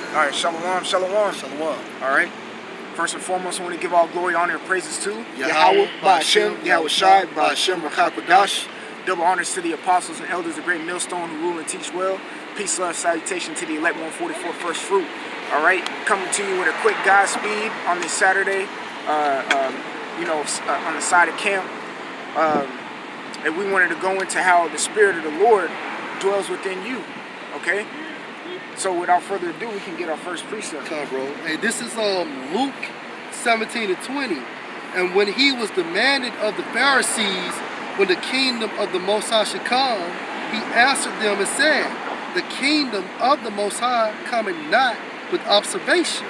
All right, shalom, shalom. Shalom. All right. First and foremost, I want to give all glory, honor, and praises to Yahweh, Ba'Hashem, Yahweh Shai, Shai, Ba'Hashem, Rakakwadash. Double honors to the apostles and elders, the great millstone who rule and teach well. Peace, love, salutation to the elect 144 first fruit. All right, coming to you with a quick Godspeed on this Saturday, on the side of camp. And we wanted to go into how the Spirit of the Lord dwells within you. Okay? So without further ado, we can get our first precept. Come, bro. Hey, this is Luke 17:20. And when he was demanded of the Pharisees when the kingdom of the Most High should come, he answered them and said, the kingdom of the Most High cometh not with observation.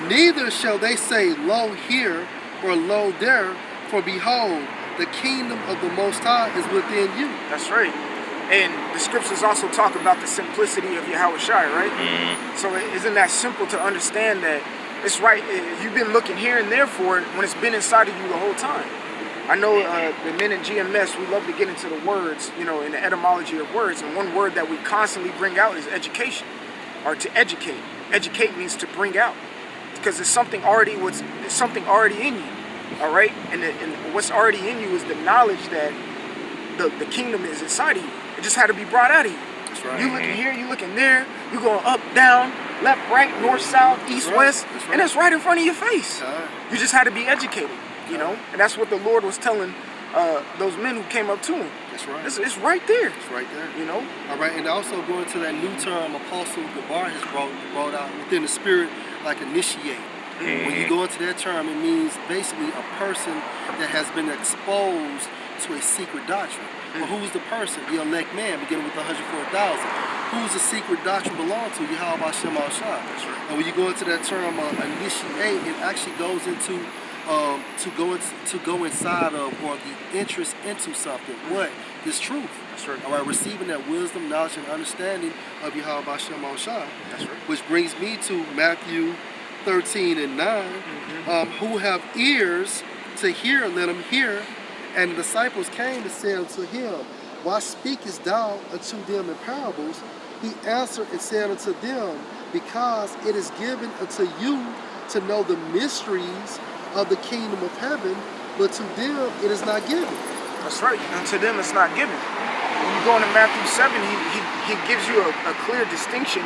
Neither shall they say, lo here or lo there, for behold, the kingdom of the Most High is within you. That's right. And the scriptures also talk about the simplicity of Yahweh Shai, right? Mm-hmm. So isn't that simple to understand that it's right? You've been looking here and there for it when it's been inside of you the whole time. I know the men in GMS, we love to get into the words, in the etymology of words. And one word that we constantly bring out is education, or to educate. Educate means to bring out, because it's something already in you, all right? And what's already in you is the knowledge that the kingdom is inside of you. It just had to be brought out of you. That's right. You looking here, you looking there, you going up, down, left, right, north, south, east, west, and it's right in front of your face. You just had to be educated, and that's what the Lord was telling those men who came up to him. That's right. It's right there. It's right there. All right, and also going to that new term Apostle Gabar has brought out within the spirit, like initiate. When you go into that term, it means basically a person that has been exposed to a secret doctrine. Well, who's the person? The elect man, beginning with the 104,000. Who's the secret doctrine belong to? Yahweh Ba'Hashem Al-Shai. And when you go into that term initiate, it actually goes into to go inside of, or the interest into something. What? This truth. That's right. All right, receiving that wisdom, knowledge, and understanding of Yahweh Ba'Hashem Al-Shai. That's right. Which brings me to Matthew 13:9. Who have ears to hear, let them hear. And the disciples came and said unto him, why speakest thou unto them in parables? He answered and said unto them, because it is given unto you to know the mysteries of the kingdom of heaven, but to them it is not given. That's right. And to them it's not given. When you go into Matthew 7, he gives you a clear distinction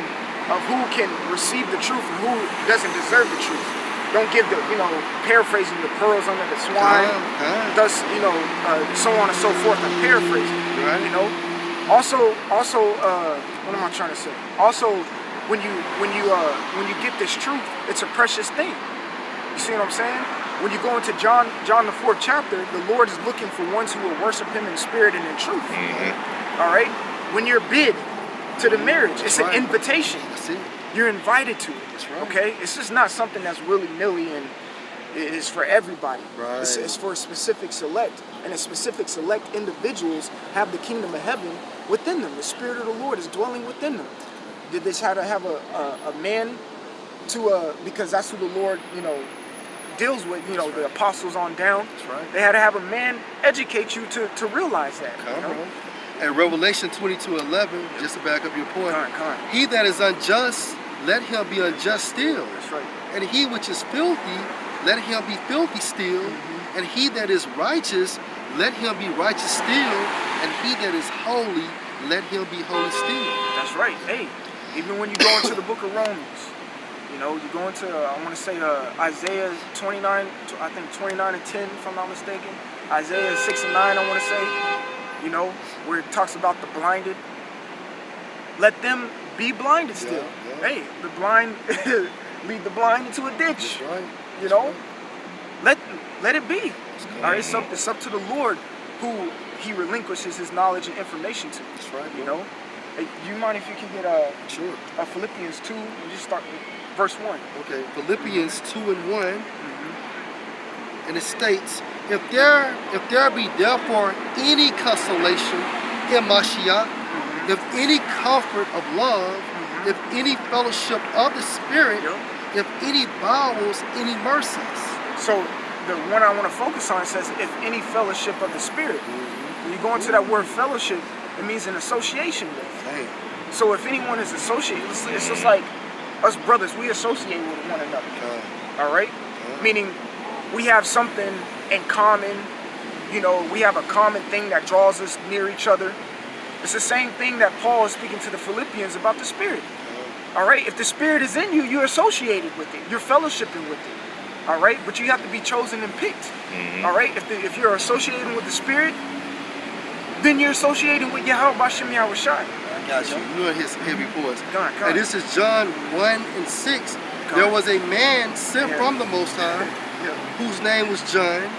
of who can receive the truth and who doesn't deserve the truth. Don't give the, paraphrasing, the pearls under the swine, thus, so on and so forth. I'm paraphrasing, Also, what am I trying to say? Also, when you get this truth, it's a precious thing. You see what I'm saying? When you go into John the 4th chapter, the Lord is looking for ones who will worship Him in spirit and in truth. All right. When you're bid to the marriage, it's an invitation. That's it. You're invited to it. That's right. Okay? It's just not something that's willy-nilly and it's for everybody. Right. It's for a specific select. And a specific select individuals have the kingdom of heaven within them. The Spirit of the Lord is dwelling within them. Did this have to have a man to, because that's who the Lord, deals with, the apostles on down. That's right. They had to have a man educate you to realize that. And Revelation 22:11, just to back up your point, he that is unjust, let him be unjust still. That's right. And he which is filthy, let him be filthy still. And he that is righteous, let him be righteous still. And he that is holy, let him be holy still. That's right. Hey, even when you go into the book of Romans, you go into, I want to say Isaiah 29, I think 29:10, if I'm not mistaken. Isaiah 6:9, I want to say. Where it talks about the blinded. Let them be blinded still. Hey, the blind lead the blind into a ditch. That's right. Let it be. All right, it's up to the Lord who He relinquishes His knowledge and information to. That's right. Hey, you mind if you can get Philippians 2 and just start with verse 1? Okay, Philippians 2:1. And it states, if there be therefore any consolation in Mashiach, if any comfort of love, if any fellowship of the Spirit, if any bowels, any mercies. So the one I want to focus on says, if any fellowship of the Spirit. When you go into that word fellowship, it means an association with. So if anyone is associated, it's just like us brothers, we associate with one another. All right? Meaning we have something in common. You know, we have a common thing that draws us near each other. It's the same thing that Paul is speaking to the Philippians about the Spirit. All right? If the Spirit is in you, you're associated with it. You're fellowshipping with it. All right? But you have to be chosen and picked. All right? If you're associating with the Spirit, then you're associating with Yahweh Bashem Yahweh Shai. I got you. You know his heavy voice. Come And this is John 1:6. There was a man sent from the Most High, whose name was John.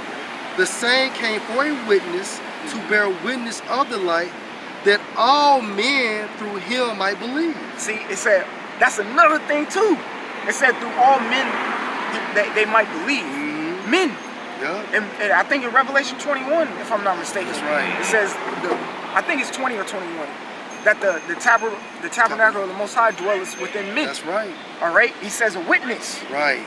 The same came for a witness, to bear witness of the light, that all men through him might believe. See, it said, that's another thing too. It said through all men they might believe. Men. Yeah. And I think in Revelation 21, if I'm not mistaken, That's right. it says, I think it's 20 or 21, that the tabernacle of the Most High dwelleth within men. That's right. All right? He says a witness. Right.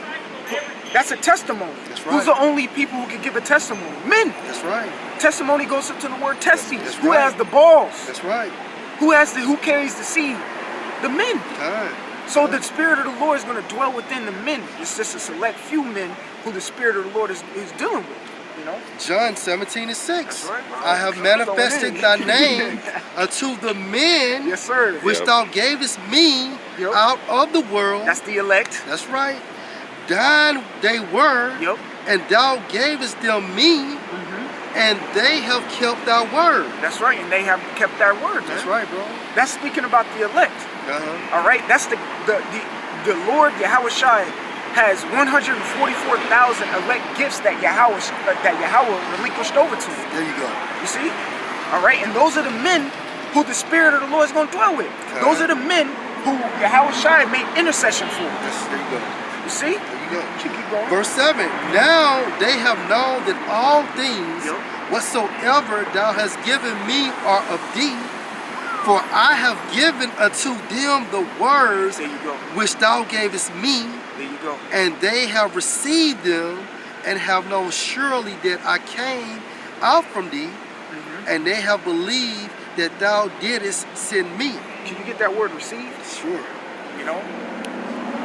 That's a testimony. That's right. Who's the only people who can give a testimony? Men. That's right. Testimony goes up to the word testes. That's Who right. has the balls? That's right. Who carries the seed? The men. Time. So the Spirit of the Lord is going to dwell within the men. It's just a select few men who the Spirit of the Lord is dealing with. You know? John 17:6. Right, bro. I have manifested thy name unto the men, Yes, sir. which thou gavest me out of the world. That's the elect. That's right. Thine they were, and thou gavest them me, and they have kept thy word. That's right, and they have kept that word. That's man. right, bro. That's speaking about the elect. All right, that's the Lord Yahweh Shai has 144,000 elect gifts that Yahweh relinquished over to you. There you go. You see? All right, and those are the men who the Spirit of the Lord is going to dwell with. Those are the men who Yahweh Shai made intercession for. There you go. You see? There you go. Keep going. Verse 7. Now they have known that all things whatsoever thou hast given me are of thee, for I have given unto them the words which thou gavest me. There you go. And they have received them, and have known surely that I came out from thee, and they have believed that thou didst send me. Can you get that word received? Sure. You know?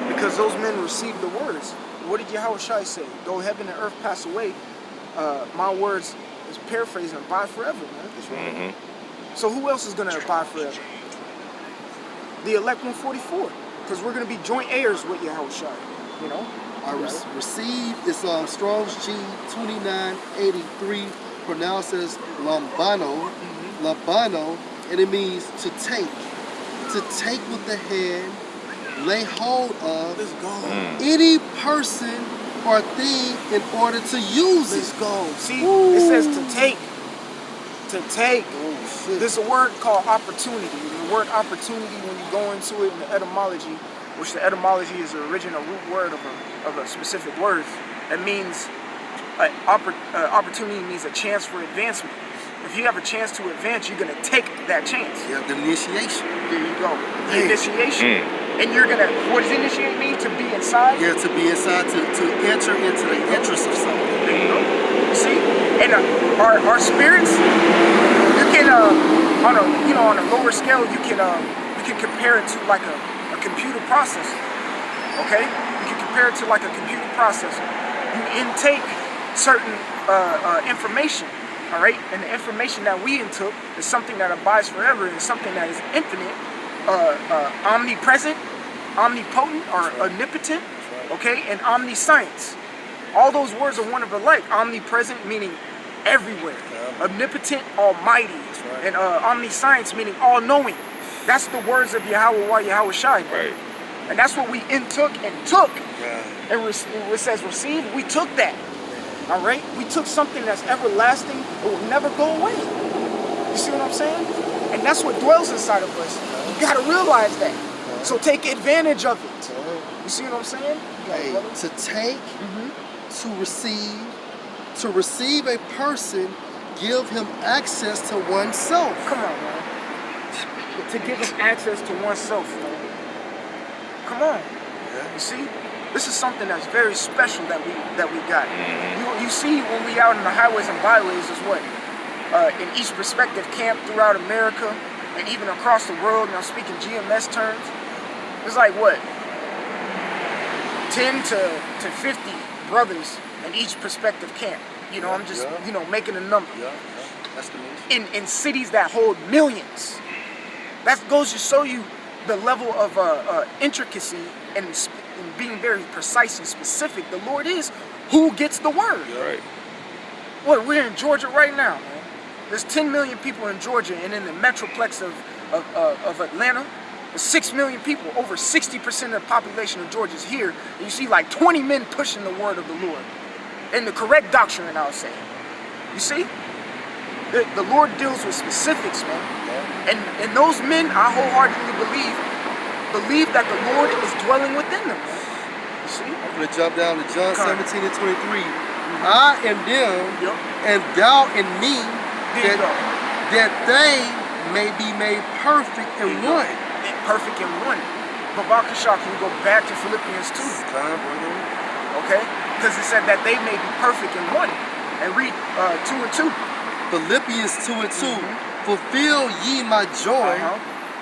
Because those men received the words. What did Yahweh Shai say? Though heaven and earth pass away, my words, is paraphrasing, abide forever, man. That's right. So who else is going to abide forever? The elect 144. Because we're going to be joint heirs with Yahweh Shai. You know? I received is Strong's G 2983, pronounced as lambano, lambano, and it means to take with the hand, lay hold of any person or thing in order to use it. Let's go. See, it says to take. To take. Oh, shit. There's a word called opportunity. And the word opportunity, when you go into it in the etymology, which the etymology is the original root word of a specific word, it means opportunity means a chance for advancement. If you have a chance to advance, you're gonna take that chance. You have the initiation. There you go. The initiation. And you're gonna, what does initiate mean? To be inside? Yeah, to be inside, to enter into the interest of something. There you go. You see? And our spirits, you can on a lower scale, you can compare it to like a computer processor. Okay? You can compare it to like a computer processor. You intake certain information. All right, and the information that we intook is something that abides forever, and something that is infinite, omnipresent, omnipotent, or omnipotent, okay, and omniscience. All those words are one of alike. Omnipresent meaning everywhere, omnipotent, almighty, and omniscience meaning all-knowing. That's the words of Yahweh Shai. Right. And that's what we intook and took. And it says receive. We took that. All right, we took something that's everlasting, it will never go away. You see what I'm saying? And that's what dwells inside of us. You gotta realize that. So take advantage of it. You see what I'm saying? Hey, to take, to receive a person, give him access to oneself. Come on, man. To give him access to oneself, man. Come on. You see? This is something that's very special that we got. You see when we out in the highways and byways is what? In each prospective camp throughout America and even across the world, and I'm speaking GMS terms, it's like what? 10 to 50 brothers in each prospective camp. You know, I'm just, you know, making a number. That's the most. In cities that hold millions. That goes to show you the level of intricacy and being very precise and specific. The Lord is who gets the word. Right. What, we're in Georgia right now, man. There's 10 million people in Georgia, and in the metroplex of Atlanta, there's 6 million people. Over 60% of the population of Georgia is here. And you see like 20 men pushing the word of the Lord. And the correct doctrine, I would say. You see? The Lord deals with specifics, man. And those men, I wholeheartedly believe that the Lord is dwelling within them. You see? I'm going to jump down to John 17 and 23. I am them, and thou in me, that they may be made perfect in one. Perfect in one. But Bakasha, can you go back to Philippians 2? Okay? Because it said that they may be perfect in one. And read 2 and 2. Philippians 2 and 2. Fulfill ye my joy,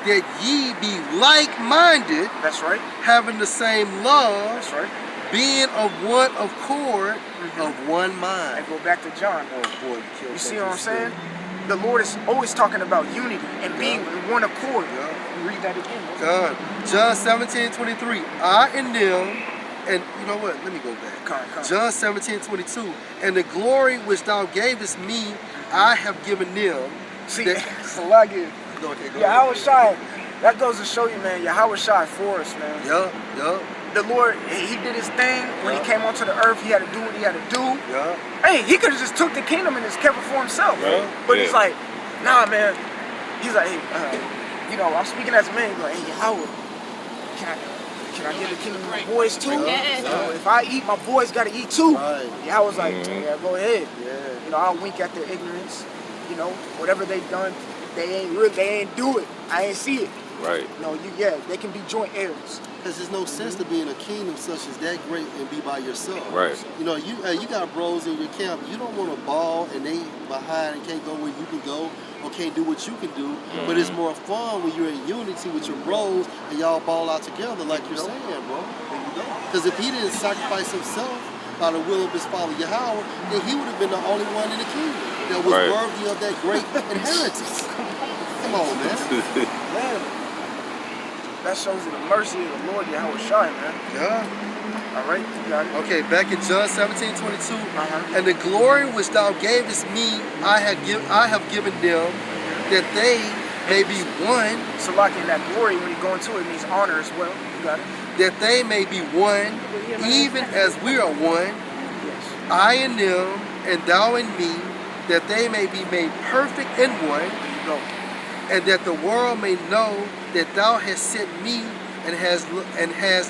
that ye be like-minded. That's right. Having the same love. That's right. Being of one accord, of one mind. And go back to John. Oh boy, you see what I'm saying? The Lord is always talking about unity and being in one accord. Read that again. God. John 17, 23. I and them, and you know what? Let me go back. John 17, 22. And the glory which thou gavest me, I have given them. See, Salagi. Yahweh Shai, that goes to show you, man, Yahweh Shai for us, man. The Lord, he did his thing. When he came onto the earth, he had to do what he had to do. Hey, he could have just took the kingdom and just kept it for himself. But he's like, nah, man. He's like, hey, you know, I'm speaking as a man. He's like, hey, Yahweh, can I give the kingdom to my boys too? So if I eat, my boys got to eat too. Yahweh's like, yeah, go ahead. You know, I'll wink at their ignorance. You know, whatever they done, they ain't do it. I ain't see it. Right. No, they can be joint heirs. Because there's no sense to be in a kingdom such as that great and be by yourself. Right. You know, you got bros in your camp. You don't want to ball and they behind and can't go where you can go or can't do what you can do. But it's more fun when you're in unity with your bros and y'all ball out together like you're saying, bro. Because if he didn't sacrifice himself by the will of his father Yahweh, then he would have been the only one in the kingdom that was worthy of that great inheritance. Come on, man. That shows you the mercy of the Lord Yahweh Shai, man. All right, you got it. Okay, back in John 17, 22. And the glory which thou gavest me, I have given them, that they may be one. So like in that glory, when you go into it, means honor as well. You got it. That they may be one, even as we are one. I in them, and thou in me, that they may be made perfect in one. And that the world may know that thou hast sent me and has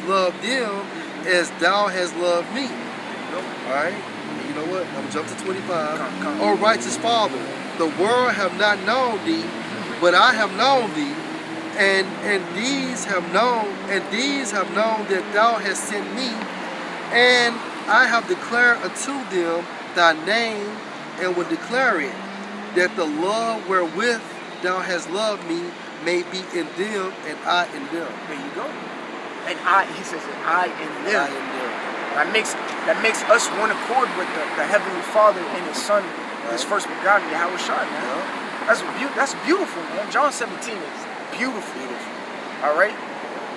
loved them as thou hast loved me. Alright? You know what? I'm gonna jump to 25. O righteous Father, the world have not known thee, but I have known thee, and these have known that thou hast sent me, and I have declared unto them thy name, and will declare it, that the love wherewith thou hast loved me may be in them, and I in them. There you go. And he says, and I in them. I in them. That makes us one accord with the Heavenly Father and His Son, His first begotten, Yahweh Shai, man. That's beautiful, man. John 17 is beautiful. All right?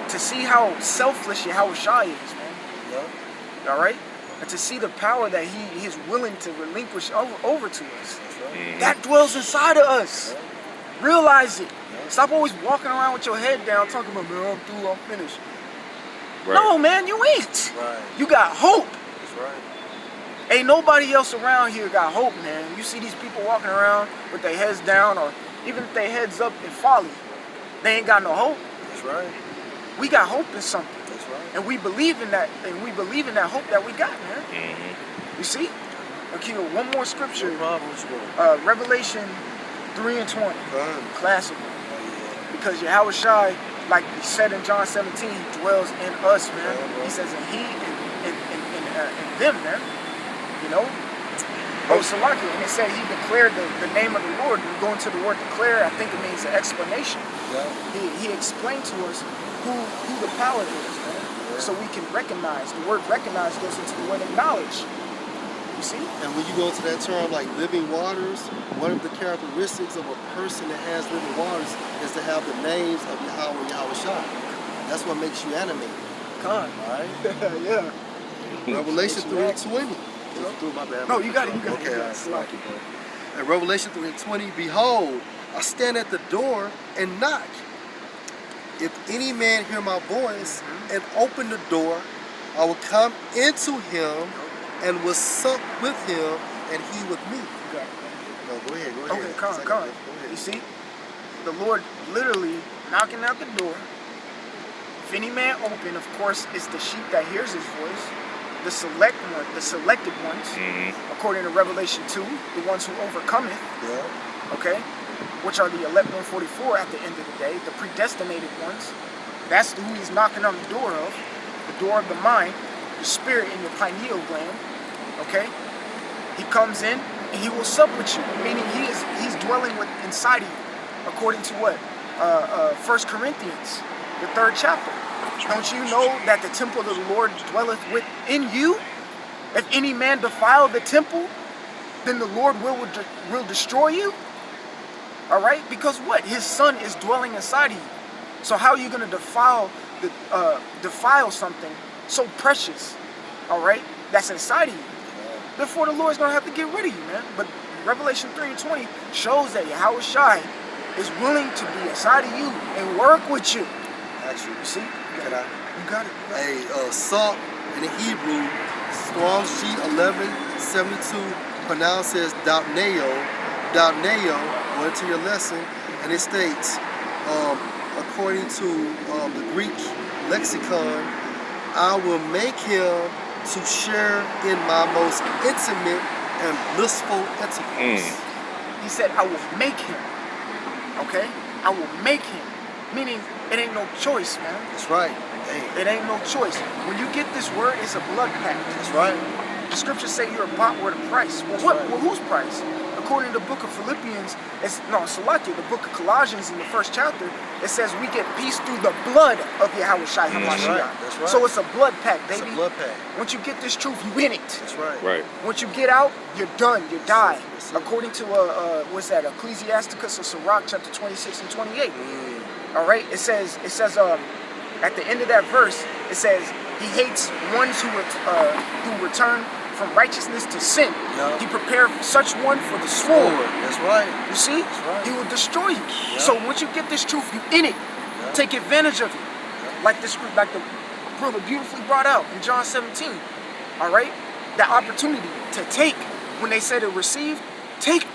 To see how selfless Yahweh Shai is, man. All right? And to see the power that He is willing to relinquish over to us. That dwells inside of us. Realize it. Stop always walking around with your head down talking about, man, I'm through, I'm finished. No, man, you ain't. You got hope. Ain't nobody else around here got hope, man. You see these people walking around with their heads down, or even if their heads up in folly, they ain't got no hope. We got hope in something. And we believe in that, and we believe in that hope that we got, man. You see? Okay, one more scripture. Revelation 3 and 20. Classic. Because Yahweh Shai, like he said in John 17, he dwells in us, man. He says, and he and them, man. You know? Salaki. And it said he declared the name of the Lord. We go into the word declare, I think it means an explanation. He explained to us who the power is, man. so we can recognize. The word recognize goes into the word acknowledge. You see? And when you go into that term like living waters, one of the characteristics of a person that has living waters is to have the names of Yahweh and Yahweh Shai. That's what makes you animated. Con. Alright? Yeah. Revelation 3:20. My bad. No, you got it. You got it. Okay, You got all it. right. Slack it, bro. In Revelation 3:20, behold, I stand at the door and knock. If any man hear my voice and open the door, I will come into him and will sup with him and he with me. You got it. No, go ahead. Okay, come. Go ahead. You see, the Lord literally knocking at the door. If any man open, of course, it's the sheep that hears his voice. The select one, the selected ones, according to Revelation 2, the ones who overcometh, Yeah. okay, which are the elect 144 at the end of the day, the predestinated ones. That's who he's knocking on the door of, the door of the mind, the spirit in your pineal gland, okay? He comes in and he will sup with you, meaning he's dwelling inside of you, according to what? 1 Corinthians, the 3rd chapter. Don't you know that the temple of the Lord dwelleth within you? If any man defile the temple, then the Lord will destroy you. All right? Because what? His son is dwelling inside of you. So how are you going to defile something so precious, all right, that's inside of you? Therefore, the Lord's going to have to get rid of you, man. But Revelation 3:20 shows that Yahweh Shai is willing to be inside of you and work with you. Actually, You see? can I? You got it. Salt in the Hebrew, Strong's G 1172, pronounced as Dabneo. Dabneo, go into your lesson, and it states, according to the Greek lexicon, I will make him to share in my most intimate and blissful intercourse. He said, I will make him. Okay? I will make him. Meaning, it ain't no choice, man. That's right. Hey, It ain't no choice. When you get this word, it's a blood pact. that's right. The scriptures say you're bought with a price. Well, That's what? right. Well, whose price? According to the book of Philippians, Salakia, the book of Colossians in the 1st chapter, it says we get peace through the blood of Yahweh Shai That's HaMashiach. right. That's right. So it's a blood pact, It's baby. a blood pact. Once you get this truth, you in it. That's right. Right. Once you get out, you're done. You die. That's it. According to what's that? Ecclesiasticus or Sirach, chapter 26 and 28. All right. It says at the end of that verse, it says he hates ones who return from righteousness to sin. Yeah. He prepared such one for the sword. That's right. You see? That's right. He will destroy you. Yeah. So once you get this truth, you in it. Yeah. Take advantage of it. Like the brother beautifully brought out in John 17. All right? That opportunity to take, when they said to receive, take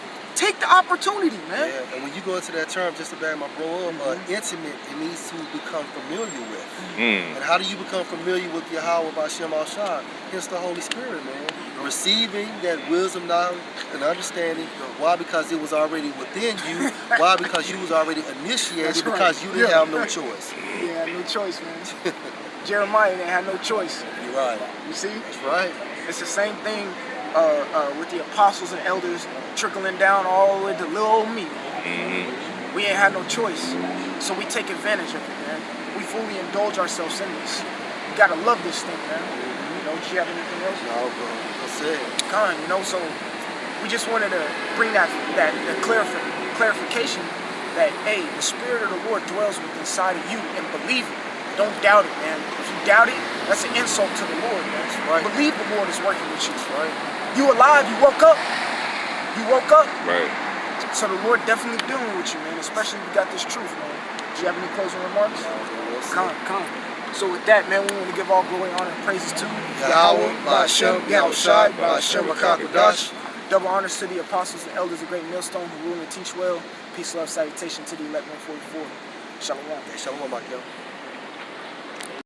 the opportunity, man. Yeah, and when you go into that term, just to back my bro up, intimate, it means to become familiar with. And how do you become familiar with Yahweh Bashem Al-Shah? Hence the Holy Spirit, man. Receiving that wisdom, knowledge, and understanding. Why? Because it was already within you. Why? Because you was already initiated. That's right. Because you didn't have no choice. Yeah, no choice, man. Jeremiah didn't have no choice. You're right. You see? That's right. It's the same thing with the apostles and elders trickling down all the way to little old me. We ain't had no choice. So we take advantage of it, man. We fully indulge ourselves in this. You gotta love this thing, man. You know, do you have anything else? No, bro. That's it. Con, you know, so we just wanted to bring that clarification that, hey, the Spirit of the Lord dwells within inside of you, and believe it. Don't doubt it, man. If you doubt it, that's an insult to the Lord, man. That's right. Believe the Lord is working with you. That's right. You alive, you woke up. You woke up. Right. So the Lord definitely dealing with you, man, especially if you got this truth, man. Do you have any closing remarks? Come. So with that, man, we want to give all glory, honor, and praises to Yahweh, Ba'ashem, Yahushai, Ba'ashem, Rakakodash. Double honors to the apostles and elders of Great Millstone who rule and teach well. Peace, love, salutation to the elect 144. Shalom. Hey, shalom, Michael.